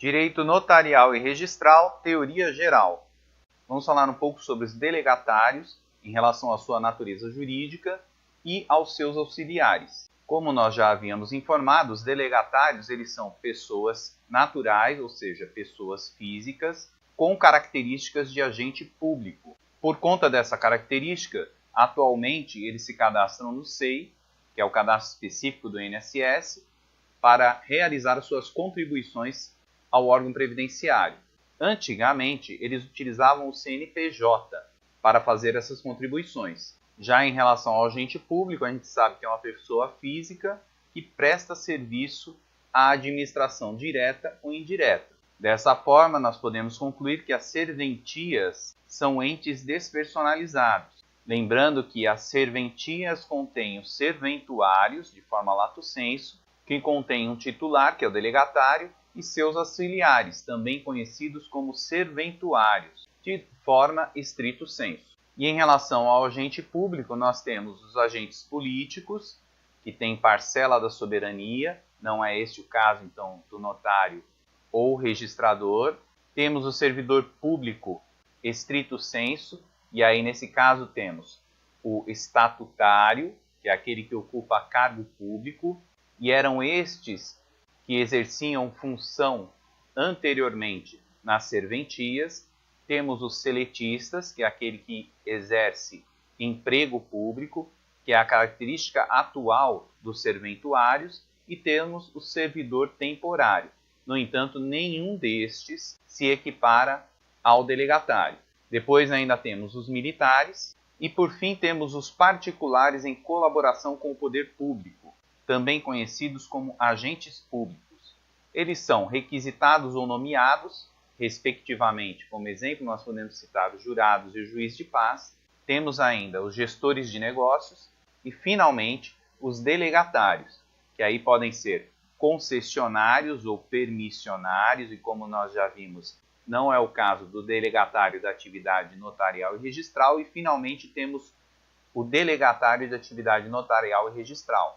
Direito notarial e registral, teoria geral. Vamos falar um pouco sobre os delegatários em relação à sua natureza jurídica e aos seus auxiliares. Como nós já havíamos informado, os delegatários eles são pessoas naturais, ou seja, pessoas físicas, com características de agente público. Por conta dessa característica, atualmente eles se cadastram no SEI, que é o cadastro específico do INSS, para realizar as suas contribuições ao órgão previdenciário. Antigamente, eles utilizavam o CNPJ para fazer essas contribuições. Já em relação ao agente público, a gente sabe que é uma pessoa física que presta serviço à administração direta ou indireta. Dessa forma, nós podemos concluir que as serventias são entes despersonalizados. Lembrando que as serventias contêm os serventuários, de forma lato sensu, que contém um titular, que é o delegatário, e seus auxiliares, também conhecidos como serventuários, de forma estrito sensu. E em relação ao agente público, nós temos os agentes políticos, que têm parcela da soberania, não é este o caso, então, do notário ou registrador. Temos o servidor público estrito sensu, e aí nesse caso temos o estatutário, que é aquele que ocupa cargo público, e eram estes que exerciam função anteriormente nas serventias. Temos os seletistas, que é aquele que exerce emprego público, que é a característica atual dos serventuários, e temos o servidor temporário. No entanto, nenhum destes se equipara ao delegatário. Depois ainda temos os militares e, por fim, temos os particulares em colaboração com o poder público, também conhecidos como agentes públicos. Eles são requisitados ou nomeados, respectivamente. Como exemplo, nós podemos citar os jurados e o juiz de paz. Temos ainda os gestores de negócios e, finalmente, os delegatários, que aí podem ser concessionários ou permissionários, e como nós já vimos, não é o caso do delegatário da atividade notarial e registral. E, finalmente, temos o delegatário de atividade notarial e registral.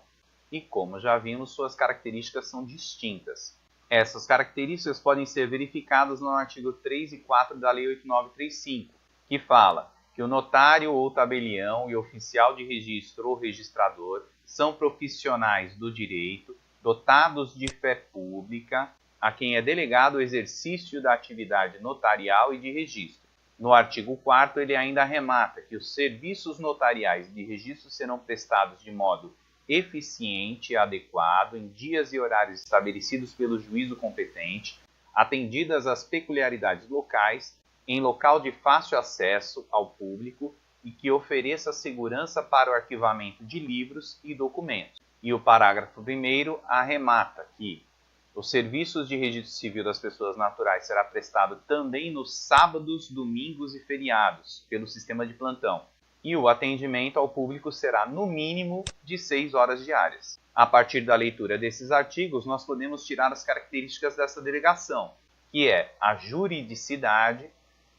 E, como já vimos, suas características são distintas. Essas características podem ser verificadas no artigo 3 e 4 da Lei 8935, que fala que o notário ou tabelião e oficial de registro ou registrador são profissionais do direito, dotados de fé pública, a quem é delegado o exercício da atividade notarial e de registro. No artigo 4º, ele ainda arremata que os serviços notariais de registro serão prestados de modo eficiente e adequado, em dias e horários estabelecidos pelo juízo competente, atendidas as peculiaridades locais, em local de fácil acesso ao público e que ofereça segurança para o arquivamento de livros e documentos. E o parágrafo 1º arremata que os serviços de registro civil das pessoas naturais será prestado também nos sábados, domingos e feriados, pelo sistema de plantão. E o atendimento ao público será no mínimo de 6 horas diárias. A partir da leitura desses artigos, nós podemos tirar as características dessa delegação, que é a juridicidade,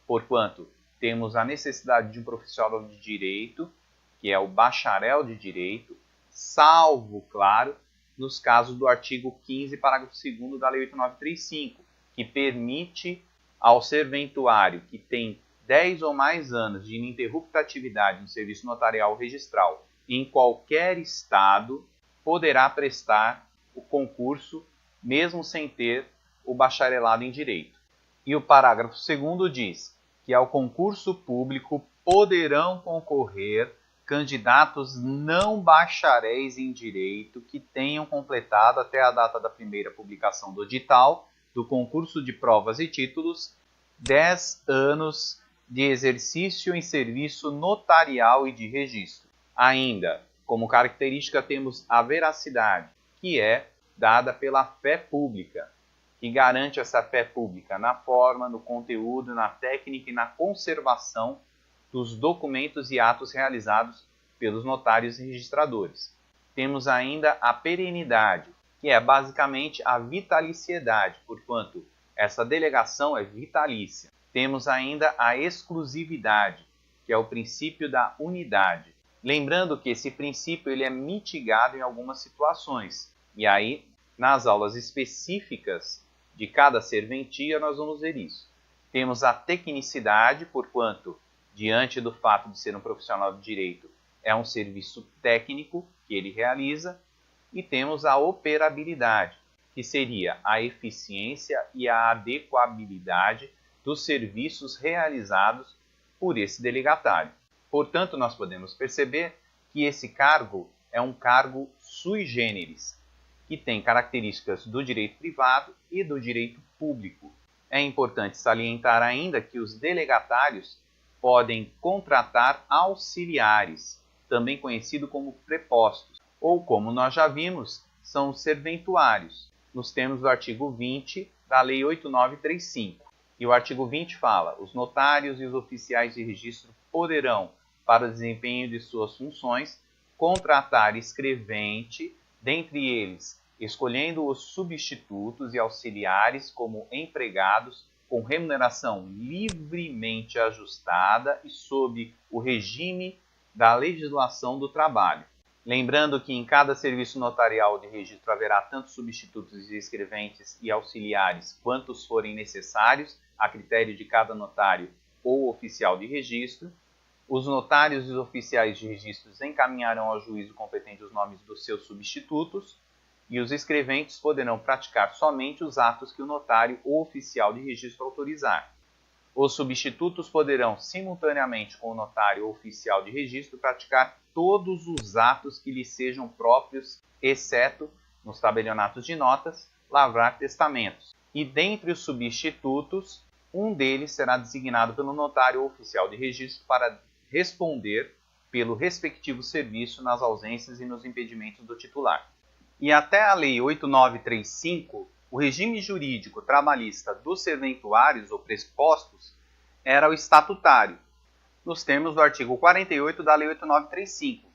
porquanto temos a necessidade de um profissional de direito, que é o bacharel de direito, salvo, claro, nos casos do artigo 15, parágrafo 2º da Lei 8935, que permite ao serventuário que tem 10 ou mais anos de ininterrupta atividade no serviço notarial ou registral em qualquer estado, poderá prestar o concurso, mesmo sem ter o bacharelado em direito. E o parágrafo 2º diz que ao concurso público poderão concorrer candidatos não bacharéis em direito que tenham completado até a data da primeira publicação do edital do concurso de provas e títulos 10 anos de exercício em serviço notarial e de registro. Ainda, como característica, temos a veracidade, que é dada pela fé pública, que garante essa fé pública na forma, no conteúdo, na técnica e na conservação dos documentos e atos realizados pelos notários e registradores. Temos ainda a perenidade, que é basicamente a vitaliciedade, porquanto essa delegação é vitalícia. Temos ainda a exclusividade, que é o princípio da unidade. Lembrando que esse princípio ele é mitigado em algumas situações. E aí, nas aulas específicas de cada serventia, nós vamos ver isso. Temos a tecnicidade, porquanto, diante do fato de ser um profissional de direito, é um serviço técnico que ele realiza, e temos a operabilidade, que seria a eficiência e a adequabilidade dos serviços realizados por esse delegatário. Portanto, nós podemos perceber que esse cargo é um cargo sui generis, que tem características do direito privado e do direito público. É importante salientar ainda que os delegatários podem contratar auxiliares, também conhecido como prepostos, ou como nós já vimos, são os serventuários, nos termos do artigo 20 da Lei 8935. E o artigo 20 fala: os notários e os oficiais de registro poderão, para o desempenho de suas funções, contratar escrevente, dentre eles, escolhendo os substitutos e auxiliares como empregados, com remuneração livremente ajustada e sob o regime da legislação do trabalho. Lembrando que em cada serviço notarial de registro haverá tanto substitutos e escreventes e auxiliares quantos forem necessários, a critério de cada notário ou oficial de registro. Os notários e os oficiais de registros encaminharão ao juízo competente os nomes dos seus substitutos, e os escreventes poderão praticar somente os atos que o notário ou oficial de registro autorizar. Os substitutos poderão, simultaneamente com o notário ou oficial de registro, praticar todos os atos que lhes sejam próprios, exceto, nos tabelionatos de notas, lavrar testamentos. E dentre os substitutos, um deles será designado pelo notário ou oficial de registro para responder pelo respectivo serviço nas ausências e nos impedimentos do titular. E até a Lei 8935, o regime jurídico trabalhista dos serventuários ou prepostos era o estatutário, nos termos do artigo 48 da Lei 8935,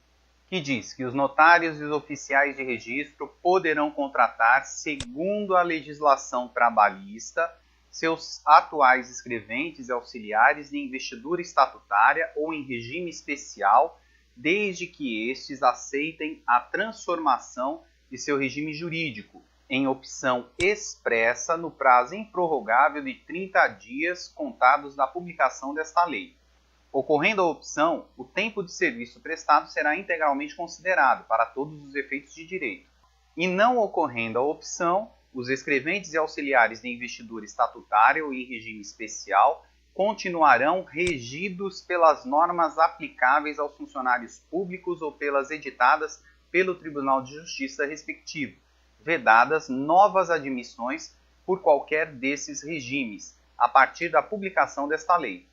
que diz que os notários e os oficiais de registro poderão contratar, segundo a legislação trabalhista, seus atuais escreventes e auxiliares em investidura estatutária ou em regime especial, desde que estes aceitem a transformação de seu regime jurídico em opção expressa no prazo improrrogável de 30 dias contados da publicação desta lei. Ocorrendo a opção, o tempo de serviço prestado será integralmente considerado para todos os efeitos de direito. E não ocorrendo a opção, os escreventes e auxiliares de investidura estatutária ou em regime especial continuarão regidos pelas normas aplicáveis aos funcionários públicos ou pelas editadas pelo Tribunal de Justiça respectivo, vedadas novas admissões por qualquer desses regimes, a partir da publicação desta lei.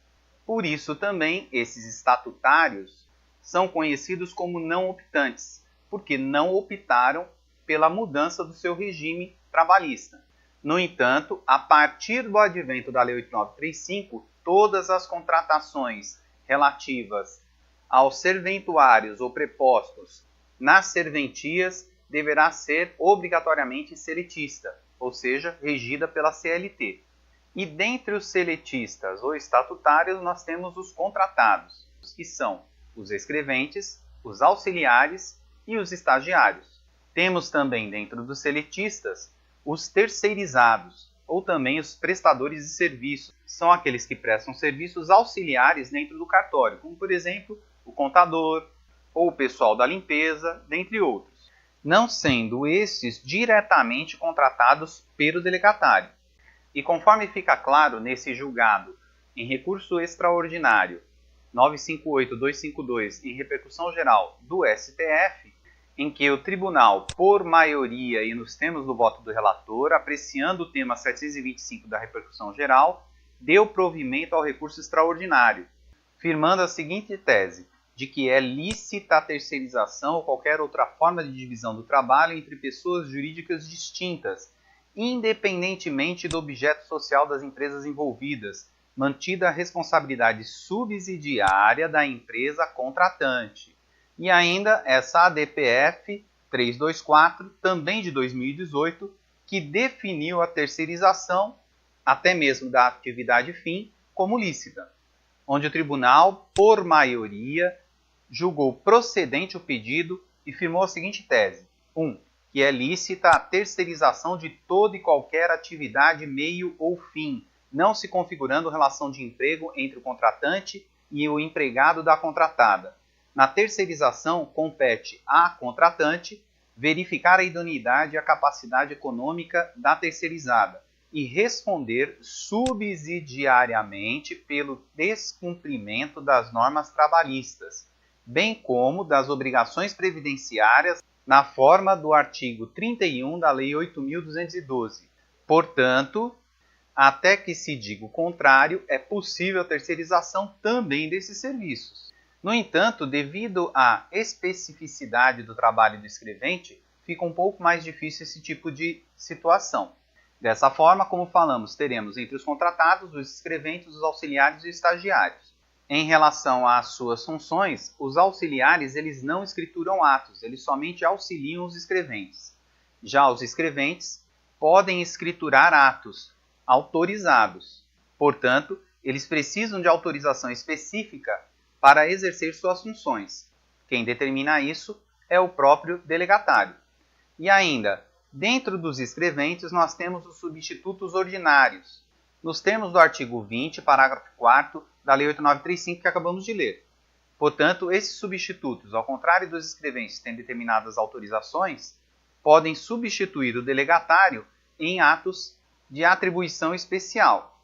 Por isso também, esses estatutários são conhecidos como não optantes, porque não optaram pela mudança do seu regime trabalhista. No entanto, a partir do advento da Lei 8935, todas as contratações relativas aos serventuários ou prepostos nas serventias deverá ser obrigatoriamente seletista, ou seja, regida pela CLT. E dentre os seletistas ou estatutários nós temos os contratados, que são os escreventes, os auxiliares e os estagiários. Temos também dentro dos seletistas os terceirizados, ou também os prestadores de serviços. São aqueles que prestam serviços auxiliares dentro do cartório, como por exemplo o contador, ou o pessoal da limpeza, dentre outros, não sendo estes diretamente contratados pelo delegatário. E conforme fica claro nesse julgado em recurso extraordinário 958-252 em repercussão geral do STF, em que o tribunal, por maioria e nos termos do voto do relator, apreciando o tema 725 da repercussão geral, deu provimento ao recurso extraordinário, firmando a seguinte tese: de que é lícita a terceirização ou qualquer outra forma de divisão do trabalho entre pessoas jurídicas distintas, independentemente do objeto social das empresas envolvidas, mantida a responsabilidade subsidiária da empresa contratante. E ainda essa ADPF 324, também de 2018, que definiu a terceirização, até mesmo da atividade fim, como lícita, onde o tribunal, por maioria, julgou procedente o pedido e firmou a seguinte tese: 1. Que que é lícita a terceirização de toda e qualquer atividade, meio ou fim, não se configurando relação de emprego entre o contratante e o empregado da contratada. Na terceirização, compete à contratante verificar a idoneidade e a capacidade econômica da terceirizada e responder subsidiariamente pelo descumprimento das normas trabalhistas, bem como das obrigações previdenciárias na forma do artigo 31 da Lei 8.212. Portanto, até que se diga o contrário, é possível a terceirização também desses serviços. No entanto, devido à especificidade do trabalho do escrevente, fica um pouco mais difícil esse tipo de situação. Dessa forma, como falamos, teremos entre os contratados, os escreventes, os auxiliares e os estagiários. Em relação às suas funções, os auxiliares eles não escrituram atos, eles somente auxiliam os escreventes. Já os escreventes podem escriturar atos autorizados. Portanto, eles precisam de autorização específica para exercer suas funções. Quem determina isso é o próprio delegatário. E ainda, dentro dos escreventes, nós temos os substitutos ordinários, nos termos do artigo 20, parágrafo 4º da Lei 8.935, que acabamos de ler. Portanto, esses substitutos, ao contrário dos escreventes que têm determinadas autorizações, podem substituir o delegatário em atos de atribuição especial.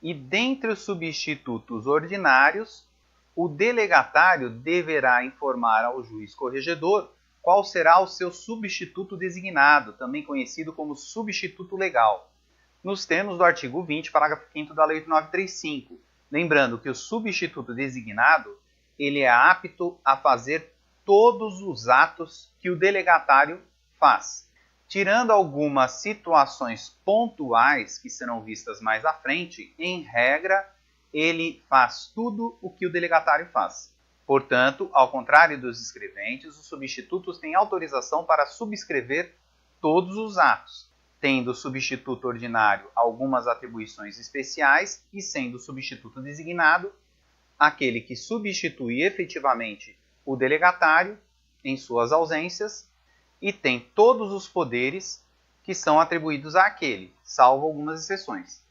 E dentre os substitutos ordinários, o delegatário deverá informar ao juiz corregedor qual será o seu substituto designado, também conhecido como substituto legal, nos termos do artigo 20, parágrafo 5º da Lei 8.935. Lembrando que o substituto designado ele é apto a fazer todos os atos que o delegatário faz, tirando algumas situações pontuais que serão vistas mais à frente. Em regra, ele faz tudo o que o delegatário faz. Portanto, ao contrário dos escreventes, os substitutos têm autorização para subscrever todos os atos, tendo o substituto ordinário algumas atribuições especiais e sendo o substituto designado aquele que substitui efetivamente o delegatário em suas ausências e tem todos os poderes que são atribuídos àquele, salvo algumas exceções.